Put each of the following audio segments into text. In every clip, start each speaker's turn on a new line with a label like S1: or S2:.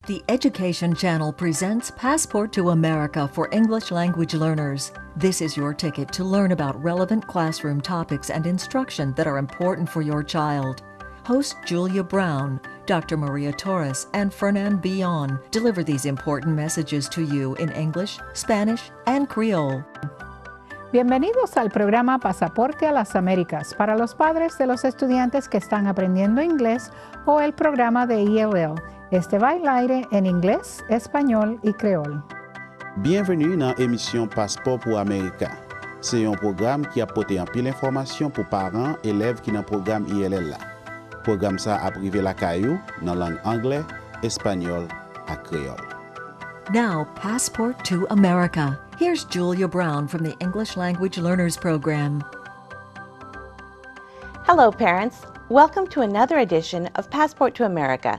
S1: The Education Channel presents Passport to America for English language learners. This is your ticket to learn about relevant classroom topics and instruction that are important for your child. Host Julia Brown, Dr. Maria Torres, and Fernan Billon deliver these important messages to you in English, Spanish, and Creole.
S2: Bienvenidos al programa Pasaporte a las Américas para los padres de los estudiantes que están aprendiendo inglés o el programa de ELL. Este va al aire en inglés, español y creole.
S3: Bienvenue dans l'émission Passeport pour America. C'est un programme qui apporte un pile d'informations pour parents, élèves qui dans le programme ILL là. Le programme ça a privé la caillou dans langue anglais, espagnol et créole.
S1: Now, Passport to America. Here's Julia Brown from the English Language Learners Program.
S4: Hello, parents. Welcome to another edition of Passport to America.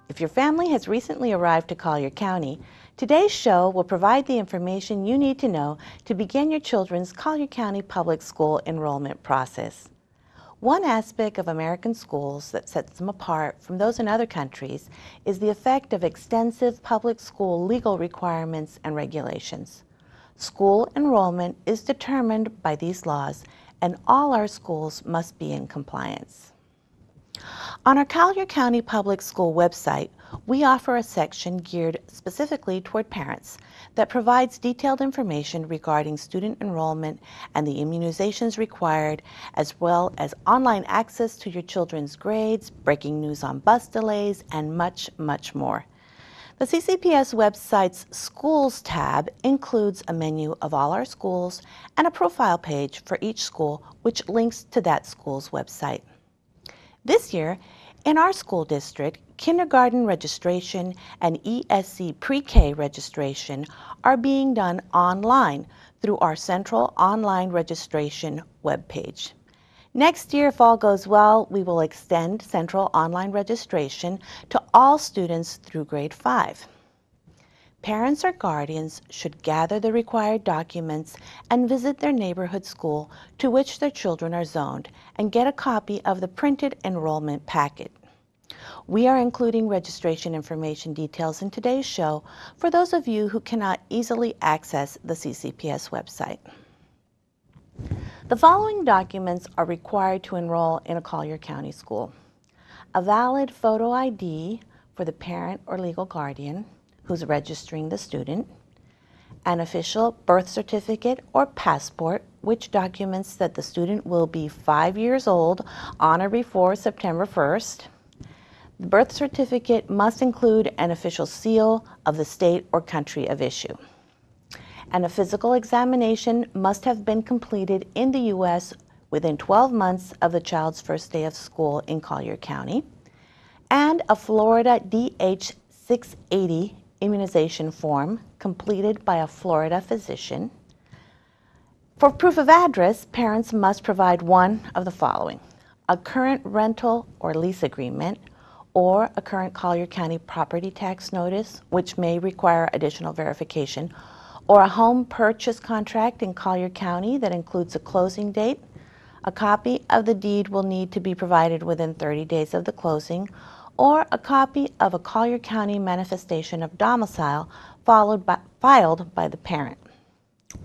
S4: If your family has recently arrived to Collier County, today's show will provide the information you need to know to begin your children's Collier County Public School enrollment process. One aspect of American schools that sets them apart from those in other countries is the effect of extensive public school legal requirements and regulations. School enrollment is determined by these laws, and all our schools must be in compliance. On our Collier County Public School website, we offer a section geared specifically toward parents that provides detailed information regarding student enrollment and the immunizations required, as well as online access to your children's grades, breaking news on bus delays, and much, much more. The CCPS website's Schools tab includes a menu of all our schools and a profile page for each school, which links to that school's website. This year, in our school district, kindergarten registration and ESC pre-K registration are being done online through our central online registration webpage. Next year, if all goes well, we will extend central online registration to all students through grade 5. Parents or guardians should gather the required documents and visit their neighborhood school to which their children are zoned and get a copy of the printed enrollment packet. We are including registration information details in today's show for those of you who cannot easily access the CCPS website. The following documents are required to enroll in a Collier County school: a valid photo ID for the parent or legal guardian who's registering the student, an official birth certificate or passport, which documents that the student will be 5 years old on or before September 1st. The birth certificate must include an official seal of the state or country of issue. And a physical examination must have been completed in the U.S. within 12 months of the child's first day of school in Collier County, and a Florida DH 680 immunization form completed by a Florida physician. For proof of address, parents must provide one of the following: a current rental or lease agreement, or a current Collier County property tax notice, which may require additional verification, or a home purchase contract in Collier County that includes a closing date. A copy of the deed will need to be provided within 30 days of the closing, or a copy of a Collier County manifestation of domicile filed by the parent,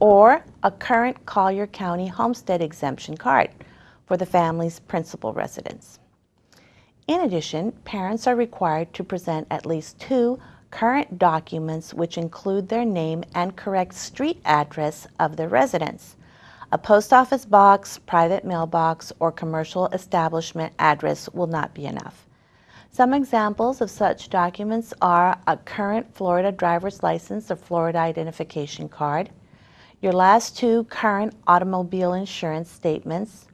S4: or a current Collier County homestead exemption card for the family's principal residence. In addition, parents are required to present at least 2 current documents which include their name and correct street address of their residence. A post office box, private mailbox, or commercial establishment address will not be enough. Some examples of such documents are a current Florida driver's license or Florida identification card, your last 2 current automobile insurance statements,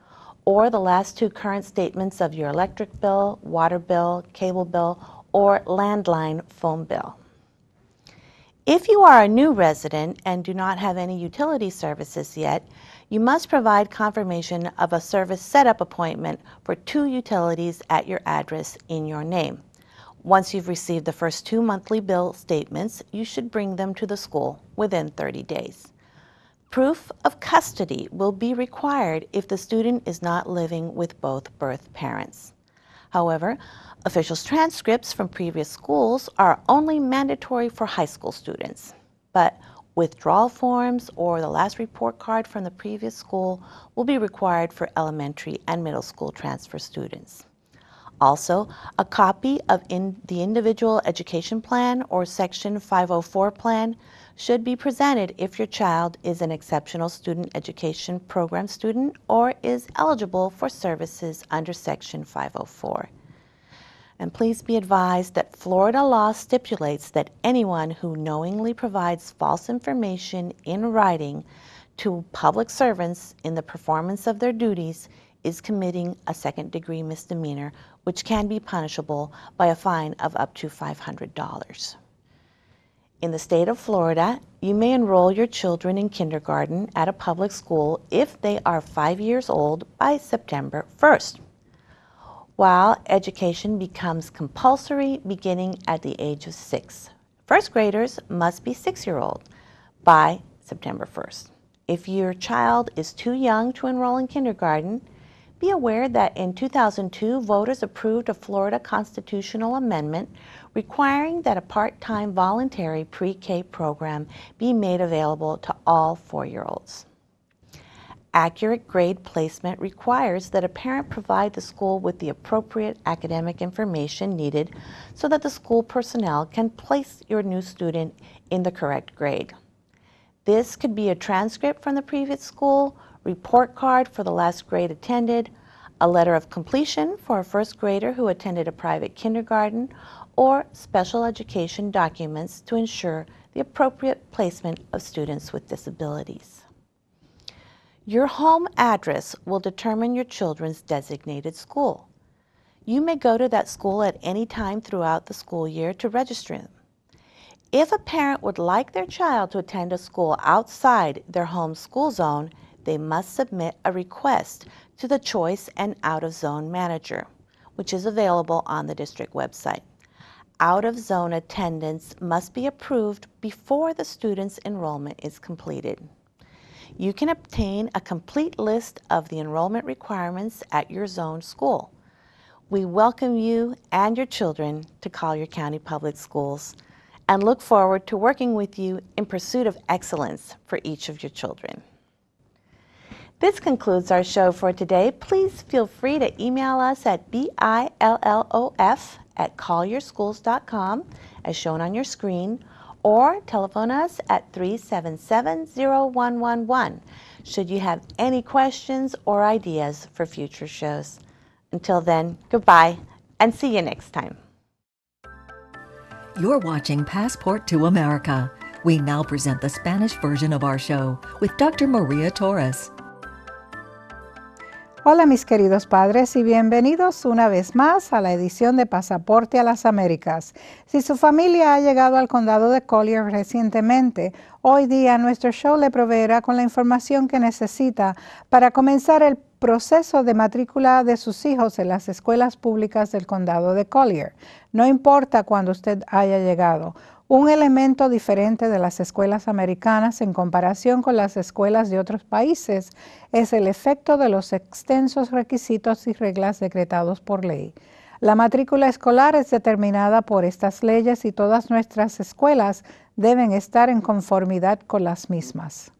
S4: or the last 2 current statements of your electric bill, water bill, cable bill, or landline phone bill. If you are a new resident and do not have any utility services yet, you must provide confirmation of a service setup appointment for 2 utilities at your address in your name. Once you've received the first 2 monthly bill statements, you should bring them to the school within 30 days. Proof of custody will be required if the student is not living with both birth parents. However, officials' transcripts from previous schools are only mandatory for high school students, but withdrawal forms or the last report card from the previous school will be required for elementary and middle school transfer students. Also, a copy of the Individual Education Plan or Section 504 plan should be presented if your child is an Exceptional Student Education Program student or is eligible for services under Section 504. And please be advised that Florida law stipulates that anyone who knowingly provides false information in writing to public servants in the performance of their duties is committing a second-degree misdemeanor, which can be punishable by a fine of up to $500. In the state of Florida, you may enroll your children in kindergarten at a public school if they are 5 years old by September 1st, while education becomes compulsory beginning at the age of 6. First graders must be 6-year-old by September 1st. If your child is too young to enroll in kindergarten, be aware that in 2002, voters approved a Florida constitutional amendment requiring that a part-time voluntary pre-K program be made available to all 4-year-olds. Accurate grade placement requires that a parent provide the school with the appropriate academic information needed so that the school personnel can place your new student in the correct grade. This could be a transcript from the previous school, report card for the last grade attended, a letter of completion for a first grader who attended a private kindergarten, or special education documents to ensure the appropriate placement of students with disabilities. Your home address will determine your children's designated school. You may go to that school at any time throughout the school year to register them. If a parent would like their child to attend a school outside their home school zone, they must submit a request to the Choice and Out-of-Zone Manager, which is available on the district website. Out-of-zone attendance must be approved before the student's enrollment is completed. You can obtain a complete list of the enrollment requirements at your zone school. We welcome you and your children to Collier County Public Schools and look forward to working with you in pursuit of excellence for each of your children. This concludes our show for today. Please feel free to email us at billof@collierschools.com, as shown on your screen, or telephone us at 377-0111 should you have any questions or ideas for future shows. Until then, goodbye and see you next time.
S1: You're watching Passport to America. We now present the Spanish version of our show with Dr. Maria Torres.
S2: Hola mis queridos padres y bienvenidos una vez más a la edición de Pasaporte a las Américas. Si su familia ha llegado al condado de Collier recientemente, hoy día nuestro show le proveerá con la información que necesita para comenzar el proceso de matrícula de sus hijos en las escuelas públicas del condado de Collier. No importa cuándo usted haya llegado. Un elemento diferente de las escuelas americanas en comparación con las escuelas de otros países es el efecto de los extensos requisitos y reglas decretados por ley. La matrícula escolar es determinada por estas leyes y todas nuestras escuelas deben estar en conformidad con las mismas.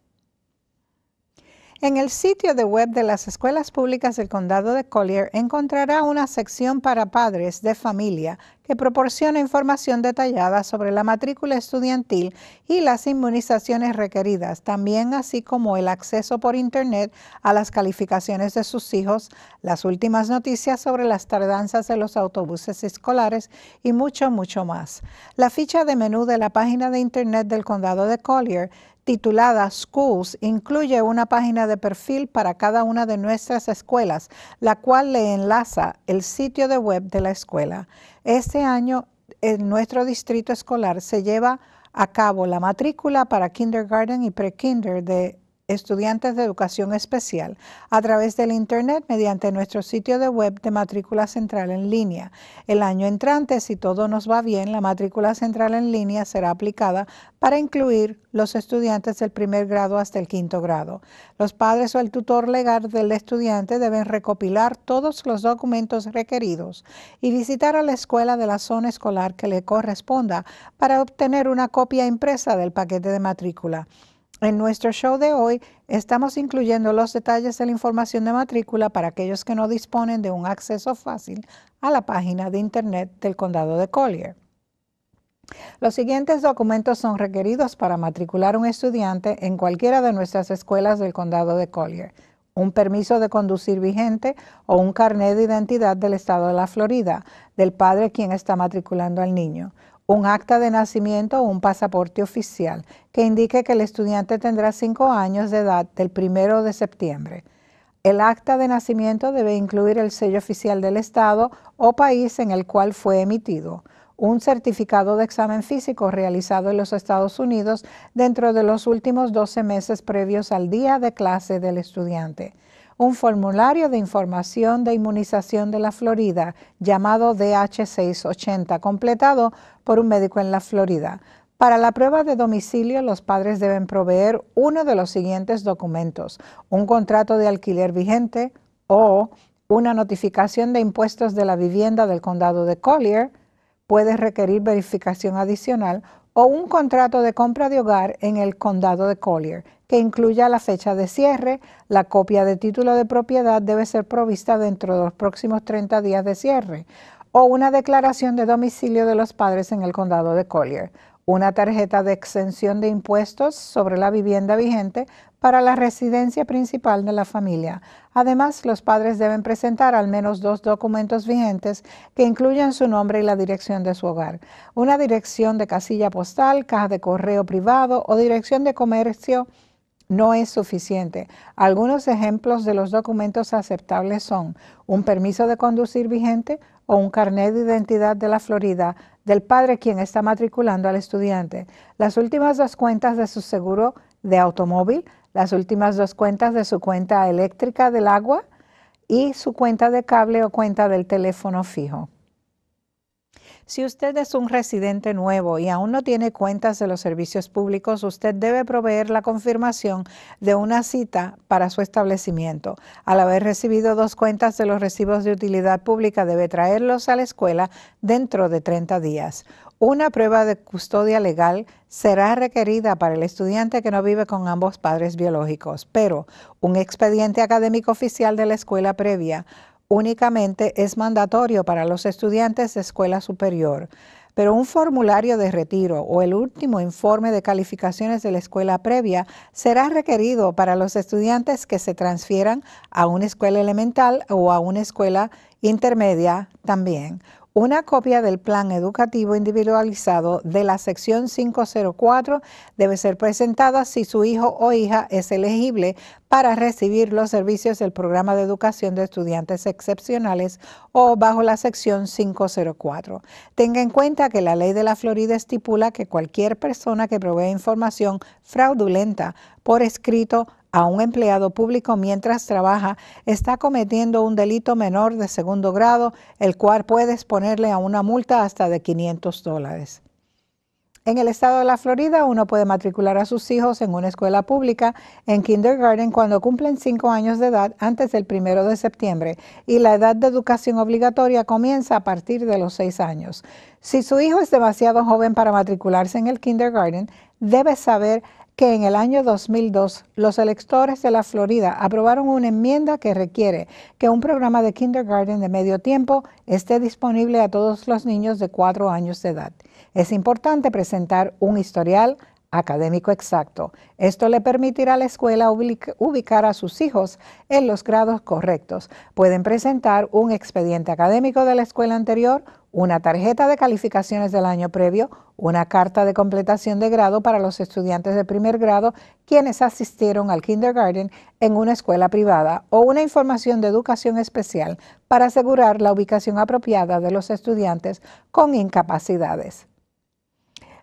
S2: En el sitio de web de las escuelas públicas del condado de Collier encontrará una sección para padres de familia que proporciona información detallada sobre la matrícula estudiantil y las inmunizaciones requeridas, también así como el acceso por internet a las calificaciones de sus hijos, las últimas noticias sobre las tardanzas de los autobuses escolares y mucho, mucho más. La ficha de menú de la página de internet del condado de Collier titulada Schools incluye una página de perfil para cada una de nuestras escuelas, la cual le enlaza el sitio de web de la escuela. Este año en nuestro distrito escolar se lleva a cabo la matrícula para kindergarten y pre-kinder de estudiantes de educación especial a través del Internet mediante nuestro sitio de web de matrícula central en línea. El año entrante, si todo nos va bien, la matrícula central en línea será aplicada para incluir los estudiantes del primer grado hasta el quinto grado. Los padres o el tutor legal del estudiante deben recopilar todos los documentos requeridos y visitar a la escuela de la zona escolar que le corresponda para obtener una copia impresa del paquete de matrícula. En nuestro show de hoy estamos incluyendo los detalles de la información de matrícula para aquellos que no disponen de un acceso fácil a la página de Internet del condado de Collier. Los siguientes documentos son requeridos para matricular un estudiante en cualquiera de nuestras escuelas del condado de Collier: un permiso de conducir vigente o un carnet de identidad del estado de la Florida, del padre quien está matriculando al niño, un acta de nacimiento o un pasaporte oficial que indique que el estudiante tendrá 5 años de edad del 1 de septiembre. El acta de nacimiento debe incluir el sello oficial del estado o país en el cual fue emitido, un certificado de examen físico realizado en los Estados Unidos dentro de los últimos 12 meses previos al día de clase del estudiante, un formulario de información de inmunización de la Florida llamado DH680 completado por un médico en la Florida. Para la prueba de domicilio, los padres deben proveer uno de los siguientes documentos: un contrato de alquiler vigente o una notificación de impuestos de la vivienda del condado de Collier. Puede requerir verificación adicional, o un contrato de compra de hogar en el condado de Collier, que incluya la fecha de cierre. La copia de título de propiedad debe ser provista dentro de los próximos 30 días de cierre, o una declaración de domicilio de los padres en el condado de Collier, una tarjeta de exención de impuestos sobre la vivienda vigente para la residencia principal de la familia. Además, los padres deben presentar al menos 2 documentos vigentes que incluyan su nombre y la dirección de su hogar: una dirección de casilla postal, caja de correo privado o dirección de comercio. No es suficiente. Algunos ejemplos de los documentos aceptables son un permiso de conducir vigente o un carnet de identidad de la Florida del padre quien está matriculando al estudiante, las últimas 2 cuentas de su seguro de automóvil, las últimas 2 cuentas de su cuenta eléctrica del agua y su cuenta de cable o cuenta del teléfono fijo. Si usted es un residente nuevo y aún no tiene cuentas de los servicios públicos, usted debe proveer la confirmación de una cita para su establecimiento. Al haber recibido 2 cuentas de los recibos de utilidad pública, debe traerlos a la escuela dentro de 30 días. Una prueba de custodia legal será requerida para el estudiante que no vive con ambos padres biológicos, pero un expediente académico oficial de la escuela previa únicamente es mandatorio para los estudiantes de escuela superior, pero un formulario de retiro o el último informe de calificaciones de la escuela previa será requerido para los estudiantes que se transfieran a una escuela elemental o a una escuela intermedia también. Una copia del plan educativo individualizado de la sección 504 debe ser presentada si su hijo o hija es elegible para recibir los servicios del programa de educación de estudiantes excepcionales o bajo la sección 504. Tenga en cuenta que la ley de la Florida estipula que cualquier persona que provee información fraudulenta por escrito a un empleado público mientras trabaja está cometiendo un delito menor de 2º grado, el cual puede exponerle a una multa hasta de $500. En el estado de la Florida, uno puede matricular a sus hijos en una escuela pública en kindergarten cuando cumplen 5 años de edad antes del 1 de septiembre y la edad de educación obligatoria comienza a partir de los 6 años. Si su hijo es demasiado joven para matricularse en el kindergarten, debe saber que en el año 2002 los electores de la Florida aprobaron una enmienda que requiere que un programa de kindergarten de medio tiempo esté disponible a todos los niños de 4 años de edad. Es importante presentar un historial académico exacto. Esto le permitirá a la escuela ubicar a sus hijos en los grados correctos. Pueden presentar un expediente académico de la escuela anterior, una tarjeta de calificaciones del año previo, una carta de completación de grado para los estudiantes de 1er grado quienes asistieron al kindergarten en una escuela privada o una información de educación especial para asegurar la ubicación apropiada de los estudiantes con incapacidades.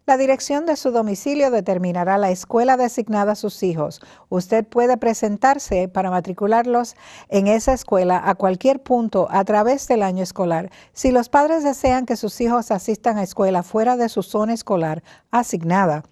S2: La dirección de su domicilio determinará la escuela designada a sus hijos. Usted puede presentarse para matricularlos en esa escuela a cualquier punto a través del año escolar. Si los padres desean que sus hijos asistan a escuela fuera de su zona escolar asignada,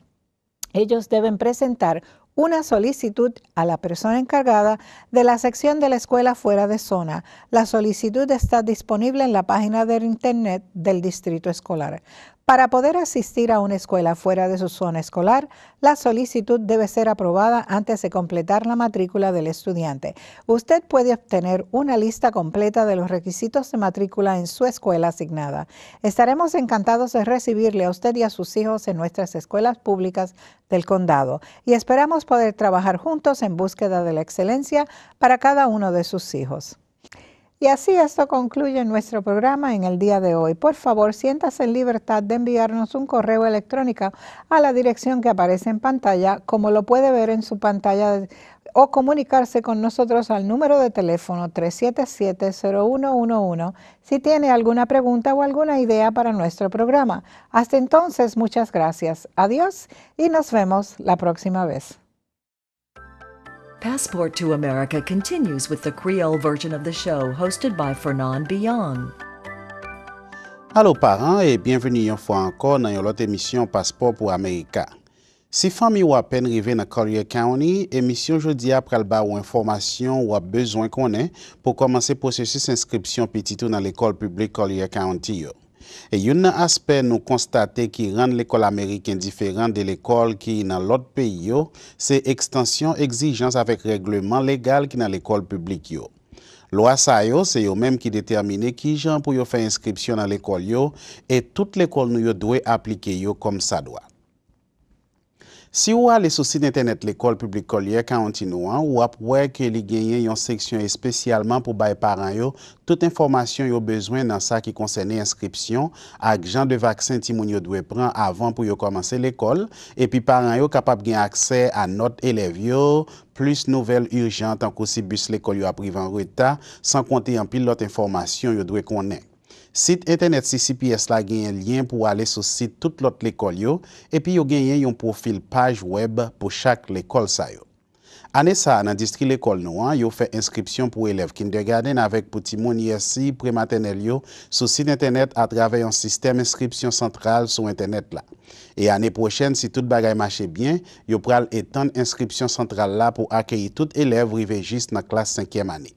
S2: ellos deben presentar una solicitud a la persona encargada de la sección de la escuela fuera de zona. La solicitud está disponible en la página de internet del distrito escolar. Para poder asistir a una escuela fuera de su zona escolar, la solicitud debe ser aprobada antes de completar la matrícula del estudiante. Usted puede obtener una lista completa de los requisitos de matrícula en su escuela asignada. Estaremos encantados de recibirle a usted y a sus hijos en nuestras escuelas públicas del condado y esperamos poder trabajar juntos en búsqueda de la excelencia para cada uno de sus hijos. Y así esto concluye nuestro programa en el día de hoy. Por favor, siéntase en libertad de enviarnos un correo electrónico a la dirección que aparece en pantalla, como lo puede ver en su pantalla, o comunicarse con nosotros al número de teléfono 377-0111 si tiene alguna pregunta o alguna idea para nuestro programa. Hasta entonces, muchas gracias. Adiós y nos vemos la próxima vez.
S1: Passport to America continues with the Creole version of the show hosted by Fernand Billon.
S3: Allô parents et bienvenue une fois encore dans notre émission Passeport pour America. Si famille ou à peine arrivé dans Collier County, émission jeudi après le bas ou information ou a besoin qu'on ait pour commencer processus inscription petit dans l'école publique Collier County. Et un aspect nous constater qui rend l'école américaine différente de l'école qui dans l'autre pays, c'est extension exigence avec règlement légal qui dans l'école publique. Loi ça c'est eux même qui détermine qui gens pour yo faire inscription dans l'école et toute l'école nous doit appliquer comme ça doit. Si vous allez sur le site internet l'école publique Collier County ou après que li gagne une section spécialement pour les parents yo toute information yo besoin dans ça qui concerne inscription avec genre de vaccin ti moun yo doit prendre avant pour yo commencer l'école et puis parents yo capable gain accès à notre élève yo plus nouvelles urgentes en si bus l'école yo a privé en retard sans compter en pile l'autre information yo doit connaître. Site internet CCPS la gen un lien pour aller sur site toute l'autre l'école yo et puis yo gen un profil page web pour chaque l'école sa yo. Année ça dans district l'école nou yo fait inscription pour élèves kindergarten avec petit moun ici prématernelle yo sur site internet à travers un système inscription central sur internet là. Et année prochaine si tout bagay marche bien, yo pral étendre inscription centrale là pour accueillir tout élève rivé juste dans classe 5e année.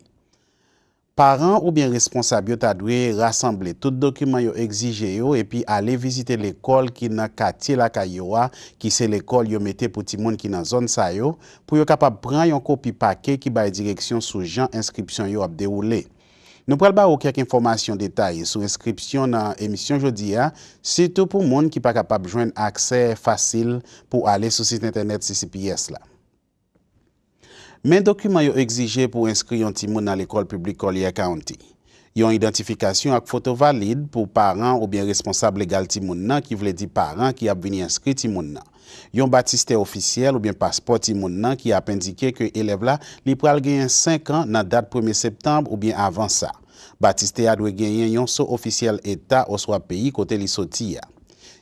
S3: Parents ou bien responsables ta dû rassembler tout document yo exigé yo et puis aller visiter l'école qui dans quartier la Kayoa qui c'est l'école yo mette pour ti moun qui dans zone sa yo pour yo capable prendre un copie paquet qui ba direction sous Jean inscription yo a déroulé. Nous pral ba quelques informations détaillées sur inscription dans émission jodi a surtout pour moun qui pas capable joindre accès facile pour aller sur site internet CCPS là. Mais documents yo exigé pour inscrire un ti moun dans l'école publique Collier County. Yon identification avec photo valide pour parents ou bien responsable légal ti moun nan qui veut dire parents qui a venu inscrit ti moun nan. Yon baptiste officiel ou bien passeport ti moun nan qui a indiqué que élève là li pral gagner 5 ans dans date 1er septembre ou bien avant ça. Baptiste a doit gagner yon so officiel état ou soit pays côté li sorti ya.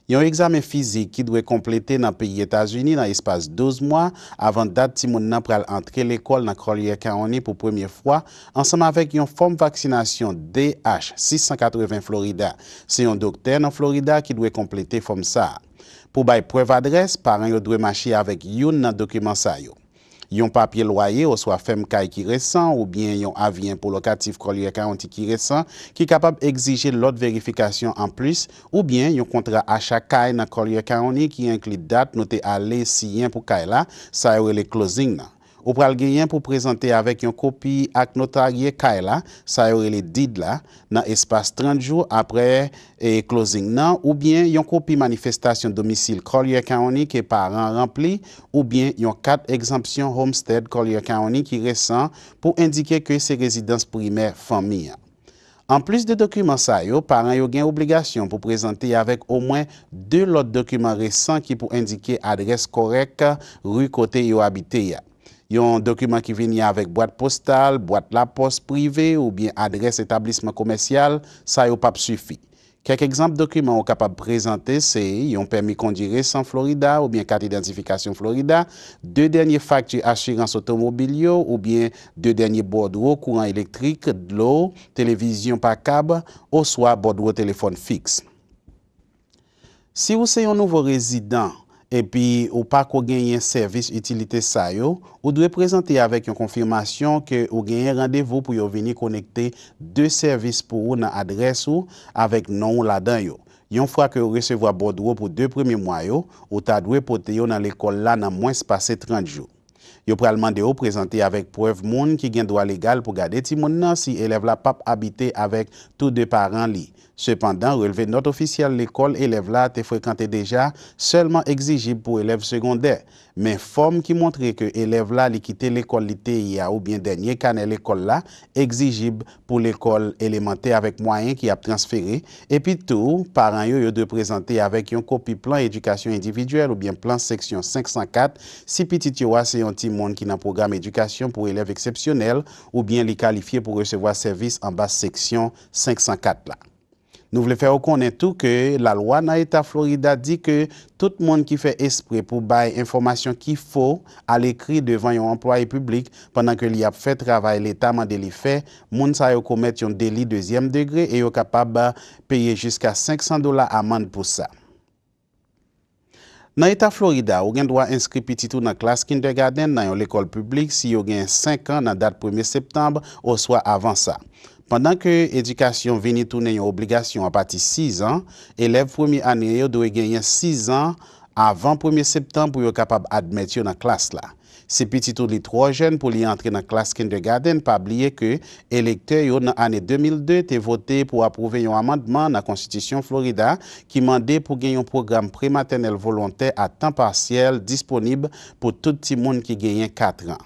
S3: Yon examen physique qui doit compléter dans le pays États-Unis dans l'espace 12 mois avant date ti moun nan pral entrer l'école dans Collier County pour première fois ensemble avec une forme vaccination DH 680 Florida. C'est un docteur dans Florida qui doit compléter forme ça. Pour bay preuve adresse, parents yo doit marcher avec yon dans document ça yo. Yon papier loyer ou soit femme kay qui récent ou bien yon avis pour locatif Collier County qui récent qui capable exiger l'autre vérification en plus ou bien yon contrat achat kay dans Collier County qui inclut date notée aller signer pour kay là ça y le closing là. Ou pral genyen pour présenter avec une copie ak notarié kay là ça y le deed là dans espace 30 jours après closing nan ou bien yon copie manifestation domicile Collier County que parents rempli ou bien yon 4 exemption homestead Collier County qui récent pour indiquer que c'est résidence primaire famille. En plus de documents ça yo, parents yo gen obligation pour présenter avec au moins 2 autres documents récents qui pour indiquer adresse correcte rue côté yo habité ya. Yon document qui vient avec boîte postale, boîte la poste privée ou bien adresse établissement commercial, ça yo pas suffit. Quelques exemples de documents capables de présenter, c'est un permis conduire sans Florida ou bien carte d'identification Florida, 2 derniers factures assurance automobile ou bien 2 derniers bordereaux courant électrique, de l'eau, télévision par câble ou soit bordereau téléphone fixe. Si vous êtes un nouveau résident et puis ou pas qu'on gagne un service utilité ça yo, vous devez présenter avec une confirmation que vous gagnez rendez-vous pour venir connecter 2 services pour vous dans adresse ou avec nom là-dedans yo. Une fois que vous recevez bordereau pour 2 premiers mois yo, vous devez porter yo dans l'école là dans moins passé 30 jours. Yo pral demander ou présenter avec preuve moun qui gen droit légal pour garder ti moun nan si élève la pas habiter avec tous deux parents li. Cependant, relevé note officielle l'école élève là te fréquenté déjà seulement exigible pour élèves secondaires. Mais forme qui montre que élève là li quitté l'école li ou bien dernier canet l'école là exigible pour l'école élémentaire avec moyen qui a transféré et puis tout parents yo de présenter avec une copie plan éducation individuelle ou bien plan section 504 si petit yo c'est un petit monde qui dans programme éducation pour élèves exceptionnels ou bien les qualifiés pour recevoir service en bas section 504 là. Nous voulons faire reconnaître tout que la loi dans l'État Florida dit que tout le monde qui fait esprit pour bailler information qu'il faut à l'écrit devant un employé public pendant que il a fait travail l'État m'a délit fait, moun sa yo commettre un délit 2e degré et yo capable de payer jusqu'à $500 amende pour ça. Dans l'État Florida, vous avez droit inscrire petit tout dans la classe kindergarten dans l'école publique si vous avez 5 ans dans la date 1er septembre ou soit avant ça. Pendant que l'éducation vient tourner une obligation à partir de 6 ans, élèves première année doivent gagner 6 ans avant 1er septembre pour être capable d'admettre dans la classe là. Si petit tout les trop jeunes pour y entrer dans la classe kindergarten, pas oublier que électeurs dans l'année 2002 ont voté pour approuver un amendement dans la Constitution Florida qui demandait pour gagner un programme prématernel volontaire à temps partiel disponible pour tout le monde qui gagne 4 ans.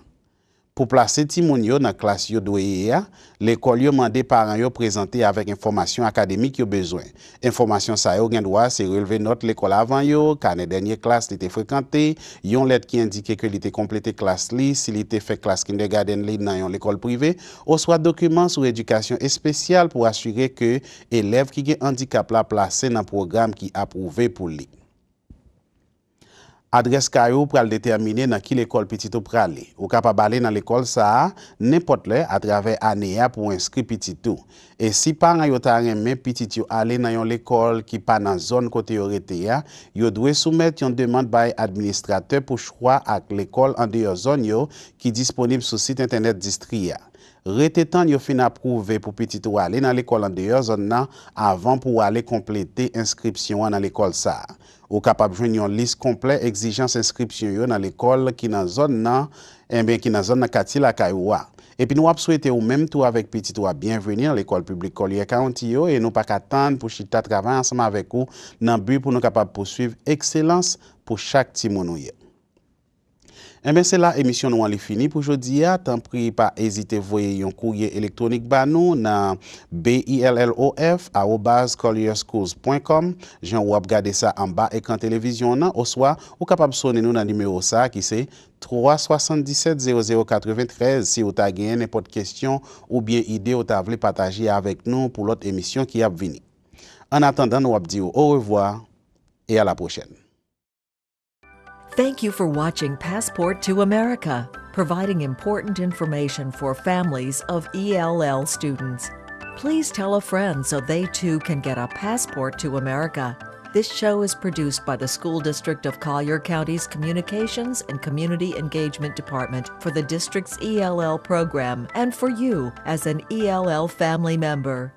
S3: Pour placer Timoun yo dans la classe yo doye, l'école yo mande parents yo présenter avec information académique yo besoin. Information ça yo gen droit c'est relever note l'école avant yo, carnet dernière classe li te fréquenté, yon lettre qui indique que li te complété classe li, si li te fait classe kindergarten li dans l'école privée, ou soit document sur éducation spéciale pour assurer que élève qui gen handicap la placé dans programme qui approuvé pour lui. Adresse Kayo pour déterminer dans qui l'école petit ou pralé. Ou capable aller dans l'école ça n'importe là à travers année pour inscrire petit tout. Et si parents yo ta remen petit yo aller dans l'école qui pas dans zone côté yo rete ya, yo doit soumettre une demande by administrateur pour choix avec l'école en dehors zone yo qui disponible sur site internet district. Rete temps yo fin approuvé pour petit ou aller dans l'école en dehors zone nan avant pour aller compléter inscription dans l'école ça. Ou capable joindre une liste complète exigence inscription yo dans l'école qui dans zone nan qui dans zone quartier la Kaiwa. Et puis nous souhaiter ou même tout avec petit ou bienvenue à l'école publique Collier County yo et nous pas attendre pour chita travailler ensemble avec vous dans but pour nous capable poursuivre excellence pour chaque petit moun. Eh bien, c'est la émission nous en fini pour aujourd'hui. Tant pis pas hésiter à voyer un courrier électronique ba nous dans billof@collierschools.com. Jean ou regarder ça en bas écran télévision nan ou soit ou capable sonner nous dans numéro ça qui c'est 377 0093 si vous avez gagné n'importe question ou bien idée ou t'avez partager avec nous pour l'autre émission qui a venir. En attendant, nous dire au revoir et à la prochaine.
S1: Thank you for watching Passport to America, providing important information for families of ELL students. Please tell a friend so they too can get a passport to America. This show is produced by the School District of Collier County's Communications and Community Engagement Department for the district's ELL program and for you as an ELL family member.